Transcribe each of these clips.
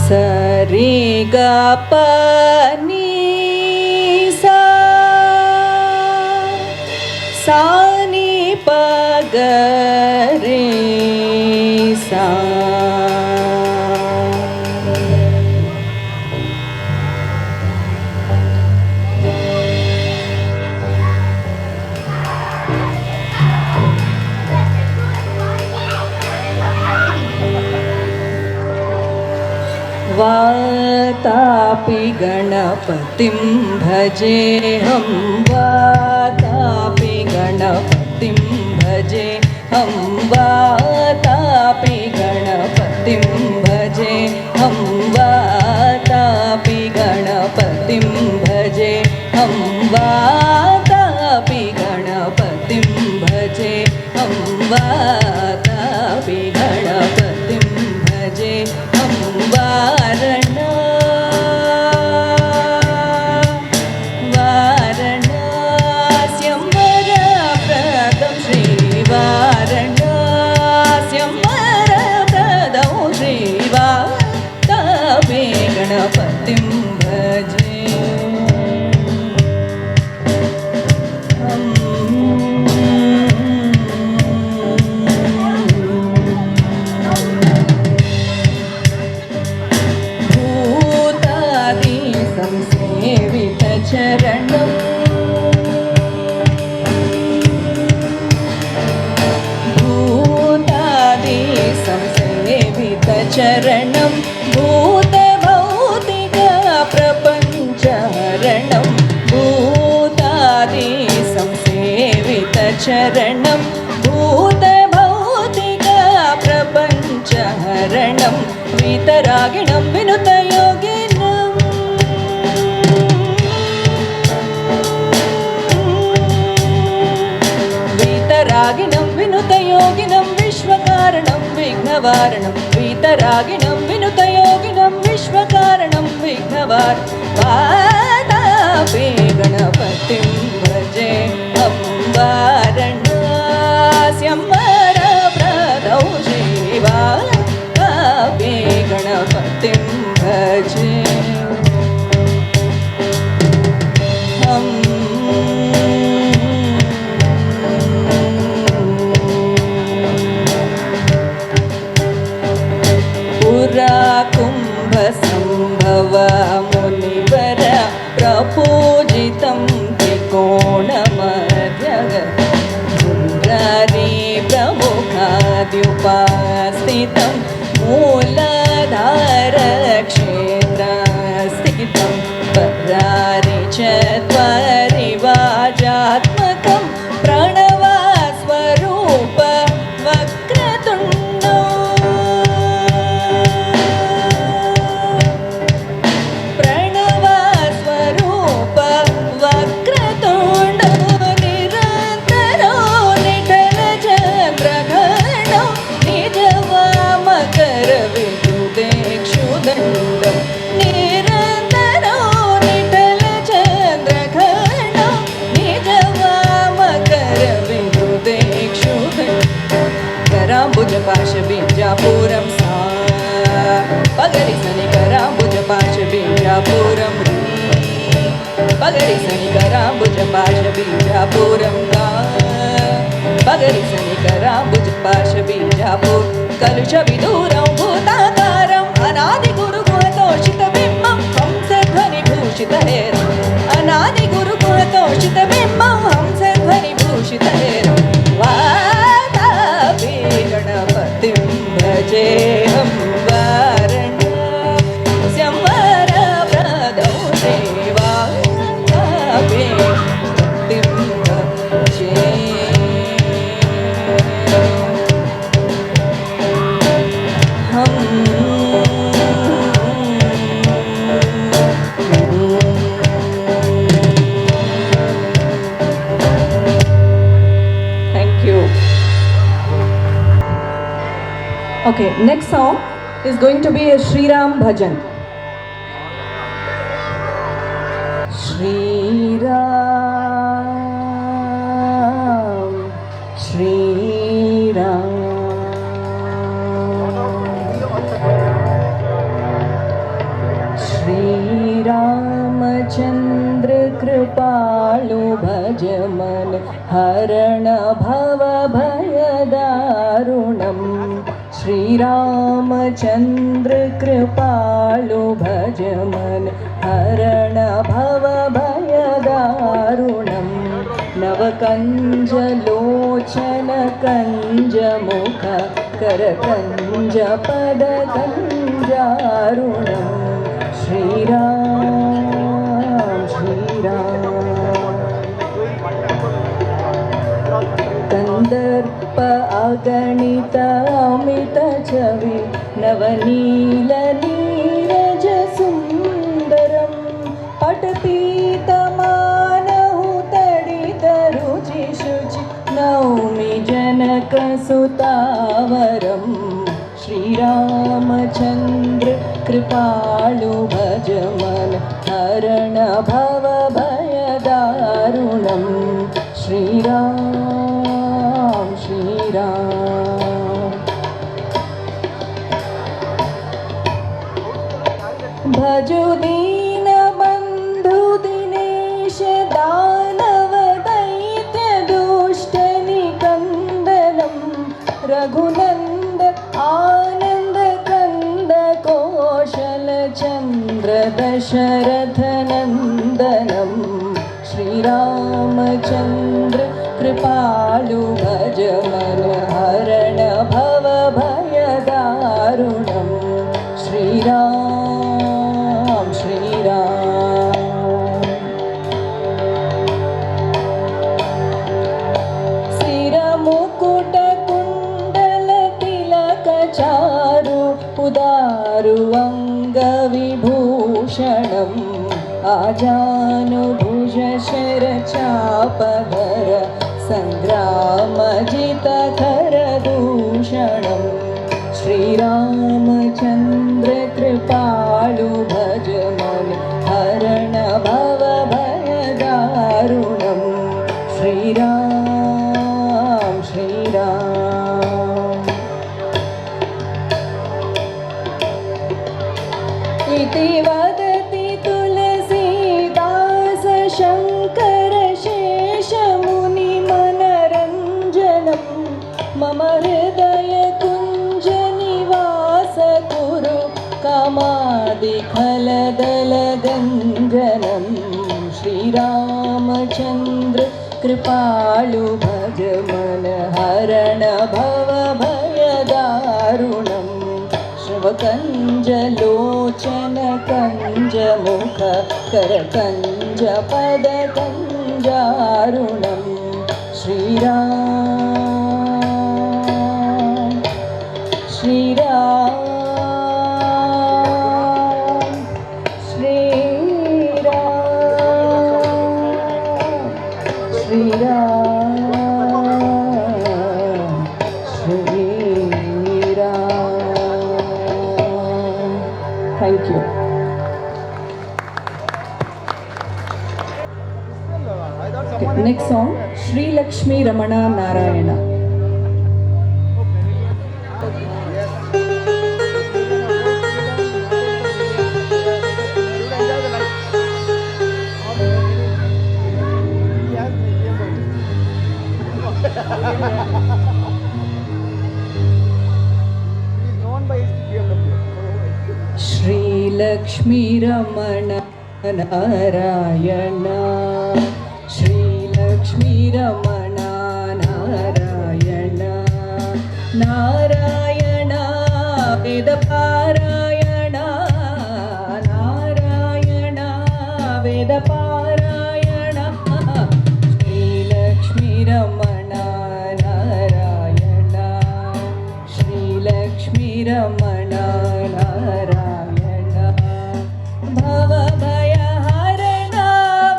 ಸರಿ ಗ ಪ ನೀ ಸಾ ಸಾ ನಿ ಪ ಗ ರೇ ಸಾ. वातापि गणपतिं भजेऽहं वातापि गणपतिं भजेऽहं वातापि गणपतिं भजेऽहं वातापि गणपतिं भजेऽहं वातापि गणपतिं भजेऽहं वातापि गणपतिं भजेऽहं वारणास्यं वरप्रदं श्रीवारणास्यं वरप्रदं श्रीवातापि गणपतिं भजे. चरणं भूतादि संसेवितचरणं भूतभौतिक प्रपञ्चहरणं भूतादि संसेवितचरणं भूतभौतिक प्रपञ्चहरणं वीतरागिणं विनुतयोगिनं वीतरागिणं विनुतयोगिनं विश्वकारणं विघ्नवारणं वीतरागिणं विनुतयोगिनं विश्वकारणं विघ्नवारणं वातापि गणपतिं भजेऽहं वारणास्यं वरप्रदं श्रीवातापि गणपतिं भजे. कुम्भसम्भव मुनिवर प्रपूजितं त्रिकोणमध्यग मुरारी प्रमुखाद्युपास्थितं मूलाधारक्षेत्रस्थितं परारि चत्वारि वाजात्मकं प्रणवस्वरूप वक्रतुण्डं कराम्बुजपाशबीजापुरं सा पगरि सनि कराम्बुजपाशबीजापुरं पगरि सनि कराम्बुजपाशबीजापुरं गा पगरि सनि कराम्बुजपाशबीजापुर कलुषविदूरं भूताकारम् अनादिगुरुकुलतोषितबिम्बं हंसध्वनिभूषितहेरम् अनादिगुरुकुलतोषितबिम्बं हंसध्वनिभूषितहेरम् वातापि गणपतिं भजेऽहं वारणास्यं वरप्रदं श्रीवातापि गणपतिं भजे. Okay, next song is going to be a Shri Ram bhajan. Shri Ram, Shri Ram. भज मन हरण भवभयदारुणं श्रीरामचन्द्र कृपालु भज मन हरण भवभयदारुणं नवकञ्जलोचन कञ्जमुख करकञ्जपदकञ्जारुणं श्रीराम श्रीराम कंदर्प अगणित अमित छवि नवनील नीरज सुंदरम पटपीतमानहु तडित रुचि शुचि नौमि जनक सुतावरम श्रीरामचंद्र कृपालु भज मन हरण भवभयदारुणं श्रीराम श्रीराम भजो दीन बंधु दिनेश दानव दैत्य दुष्ट निकंदनम रघुनंद आनंद कंद कौशल चंद्र दशरथ नंदनम श्रीरामचंद्र कृपालु भज मन हरण भवभयदारुणं श्रीराम श्रीराम सिरमुकुट कुंडल तिलक चारु उदारु अंग विभूषणम् आजानुभुज शरचापधर सङ्ग्रामजितकर दूषणं श्रीरामचन्द्र कृपालु भज मन हरण भवभयदारुणं श्रीराम श्रीराम इति वदति शङ्कर शेष मुनि मनरञ्जनं मम हृदय कुञ्ज निवास कुरु कामादिखलदलगञ्जनं श्रीरामचन्द्र कृपालु भज मन हरण भवभयदारुणं श्रवकञ्जलोचन कञ्जमुख करकञ्जपदकञ्जारुणं Shriram Shriram Shriram Shriram Thank you. Okay, next song, Sri Lakshmi Ramana Narayana. Sri Lakshmi Ramana Narayana Sri Lakshmi Ramana Narayana Narayana Veda Parayana Narayana Veda Parayana Sri Lakshmi Ramana Narayana Sri Lakshmi Ramana Narayana Bhava Bhaya Harana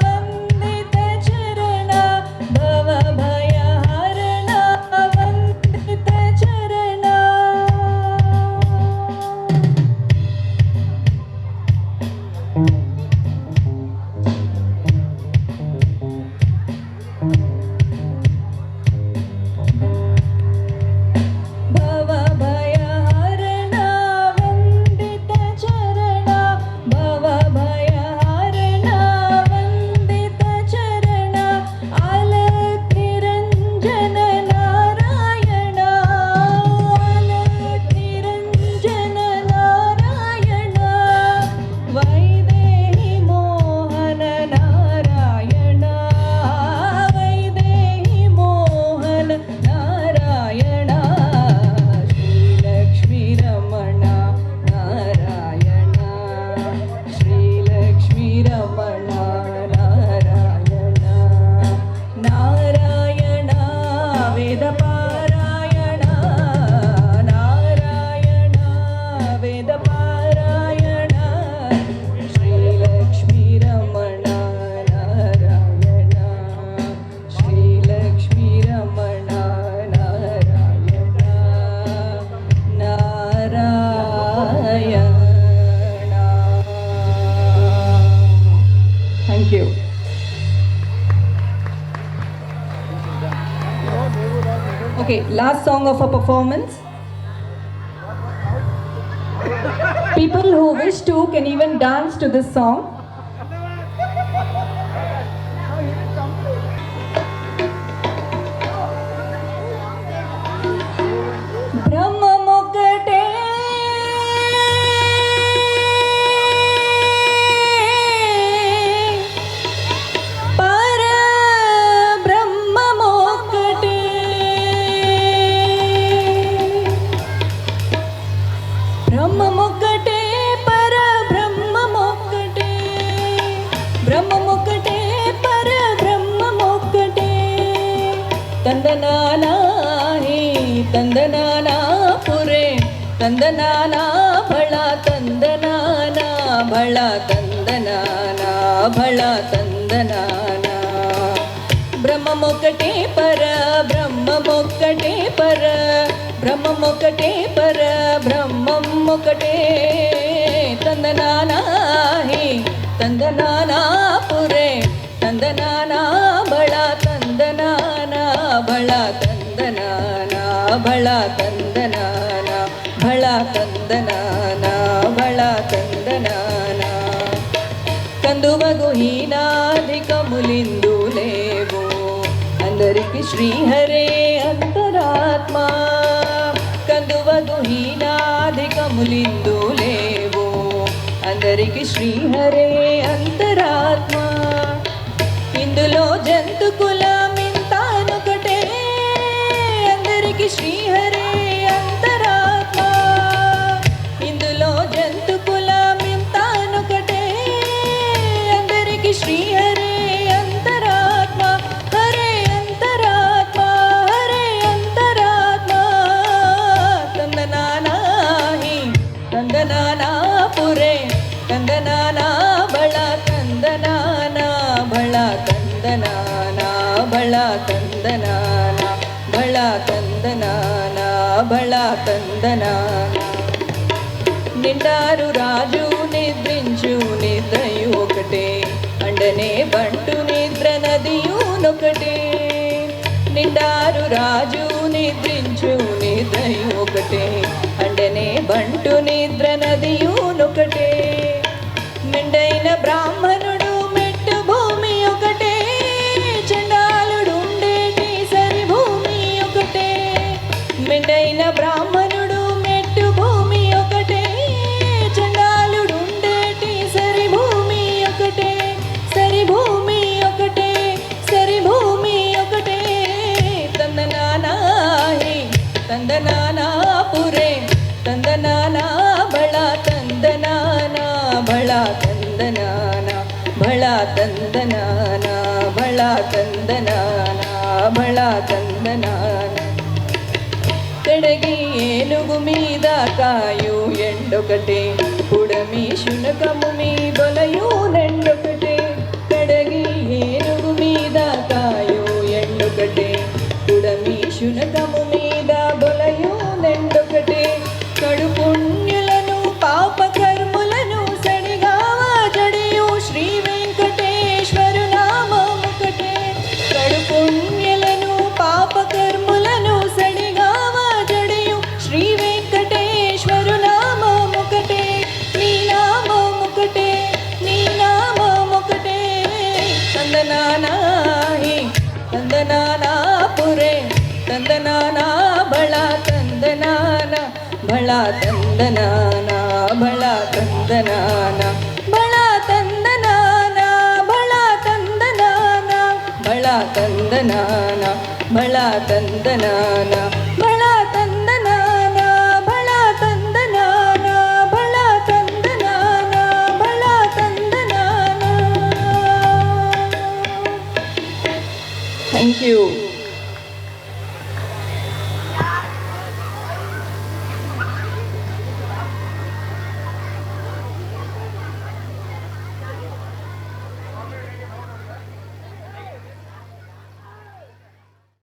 Vandita Charana Bhava Bhaya Harana Vandita Charana Thank you. Okay, last song of our performance. People who wish to can even dance to this song. బ్రహ్మమొక్కటే పరబ్రహ్మమొక్కటే బ్రహ్మమొక్కటే పరబ్రహ్మమొక్కటే బ్రహ్మమొక్కటే పరబ్రహ్మమొక్కటే తందనానా ತಂದನಾನಾ ಪುರೆ ತಂದನಾನಾ ಬಳ ತಂದನಾನಾ ಬಳ ತಂದನಾನಾ ಬಳ ತಂದನಾನಾ ಬ್ರಹ್ಮಮೊಕ್ಕಟೇ ಪರ ಬ್ರಹ್ಮಮೊಕ್ಕಟೇ ಪರ ಬ್ರಹ್ಮಮೊಕ್ಕಟೇ ಪರ ಬ್ರಹ್ಮಮೊಕ್ಕಟೇ ತಂದನಾನಾ ಹಿ ತಂದನಾನಾ ಪುರೆ ತಂದನಾನಾ ಬಳ ತಂದನಾನಾ ಬಳ ತಂದನಾನಾ ಬಳ ತಂದನಾನ ಬಳ ತಂದನಾನ ಬಳ ತಂದನಾನ కందువగు హీనాధికములిందు లేవు అందరికి శ్రీహరే అంతరాత్మ కందువగు హీనాధికములిందు లేవు అందరికి శ్రీహరే అంతరాత్మ ఇందులో జంతు కులమింతానొకటే అందరికి శ్రీహరే అంతరాత్మ ఇందులో జంతు కులమింతానొకటే అందరికి శ్రీహరే అంతరాత్మ హరే అంతరాత్మ హరే అంతరాత్మ తందనానాహి తందనానా పురే తందనానా బళ తందనానా బళ తందనానా బళ తందనానా బళ తందనానా బళ తందనానా నిండారు రాజు నిద్రించు నిద్రయు ఒకటే అండనే బంటు నిద్ర నదియునొకటే నిండారు రాజు నిద్రించు నిద్రయు ఒకటే అండనే బంటు నిద్ర నదియునొకటే మెండైన బ్రాహ్మణుడు మెట్టు భూమి ఒకటే చండాలుడు ఉండేటి సరి భూమి ఒకటే మెండైన బ్రాహ్మణుడు మెట్టు భూమి ఒకటే చండాలుడు ఉండేటి సరి భూమి ఒకటే సరి భూమి ఒకటే సరి భూమి ఒకటే తందనానాహి తందనానా పురే తందనానా బళ తందనానా బళ తందనానా బళ తందనానా బళ తందనానా బళ తందనానా కడగి ఏనుగు మీద కాయు ఎండొకటే పుడమి శునకము మీ బొలయు నెండొకటే కడగి ఏనుగు మీద కాయు ఎండొకటే పుడమి శునకము మీద బొలయు నెండొకటే కడు పుణ్యులను పాప కర్ములను సడిగావా జడియు శ్రీ వెంకటేశ్వరు నామముకటే కడు పుణ్యులను పాప కర్ములను సడిగావా జడియు శ్రీ వెంకటేశ్వరు నామముకటే నీ నామముకటే నీ నామముకటే తందనానాహి తందనానా పురే తందనానా బళ తందనానా బళ తందనానా బళ తందనానా బళ తందనానా బళ తందనానా బళ తందనానా బళ తందనానా